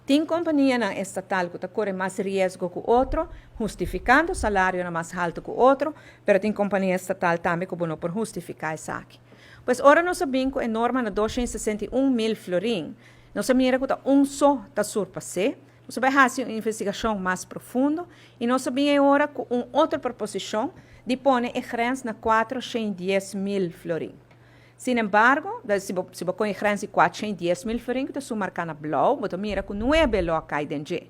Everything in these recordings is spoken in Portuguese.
Tem companhia na estatal que corre mais risco que o outro, justificando o salário na mais alto que o outro, mas tem companhia estatal também que não por justificar isso aqui. Pois, ora nós sabemos que a norma na 261 mil florim, nós sabemos que só está surpassé, nós sabemos fazer uma investigação mais profunda, e nós sabemos agora que uma outra proposição dispõe a grenze na 410 mil florim. Sin embargo, se você põe a grenze de 410 mil florim, que está marcada na blauw, você mira que não é belo cai dentro.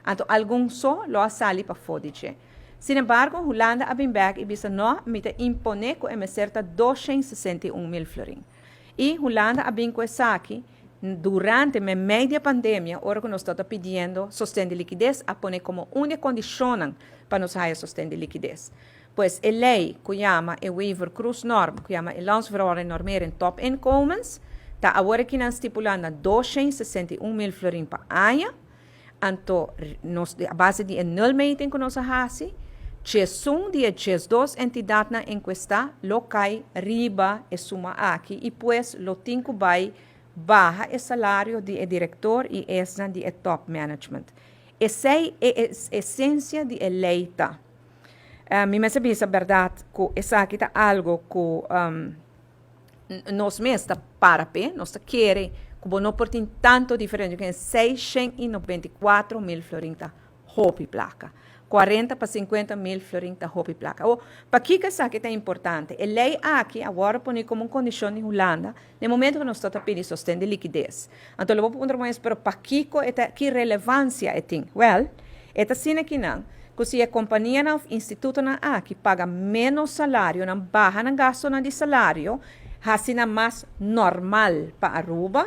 Então, alguns só lo sali para fora. Sin embargo, Holanda a bem e bisa não me impone que é certa 261 mil florim. E Holanda a bem com essa aqui, durante a média pandemia, ora que nós estamos pedindo sostén de liquidez, a poner como única condição para nos dar sostén de liquidez. Pois a lei que chama a waiver cruz norm, que chama a landsverhouding normering top inkomens, está agora que nós estipulando 261 mil florim per ano. Então, a base de nulmeting que nós fazemos, Chesum de duas entidades na encuesta, locai riba e suma aqui, e pues lo tinco vai barra o salário de diretor e essa de top management. Essa é a essência de eleita. Me sabe a verdade que essa aqui é algo que nós mesmos para pé, nós queremos que não portem tanto diferente, que é 694 mil florinta hopi placa. 40 para 50 mil florinta hopi placa. Para que isso aqui é importante? A lei aqui agora põe como condição em Holanda, no momento que nós estamos pedindo sostén de liquidez. Então, eu vou perguntar mais, para que relevância tem? Well, é assim aqui não. Que se a companhia ou instituto aqui paga menos salário, não barra no gasto de salário, assim é mais normal para Aruba,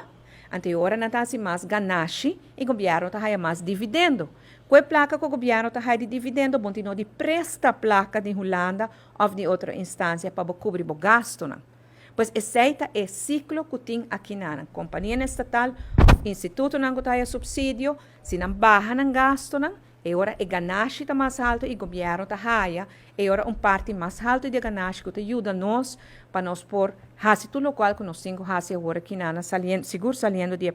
anterior não está mais ganache e o governo está mais dividendo. Qual placa que o governo está de dividendo, bom, não de presta placa de Holanda ou de outra instância para cobrir o gasto. Pois esse é o ciclo que tem aqui na companhia estatal, instituto não tem subsídio, se não barra no gasto, e ora o ganache está mais alto e o governo está raia, e ora parte mais alta de ganache que ajuda nós para nós por fazer tudo o qual que nós temos que fazer agora aqui na seguro saliendo de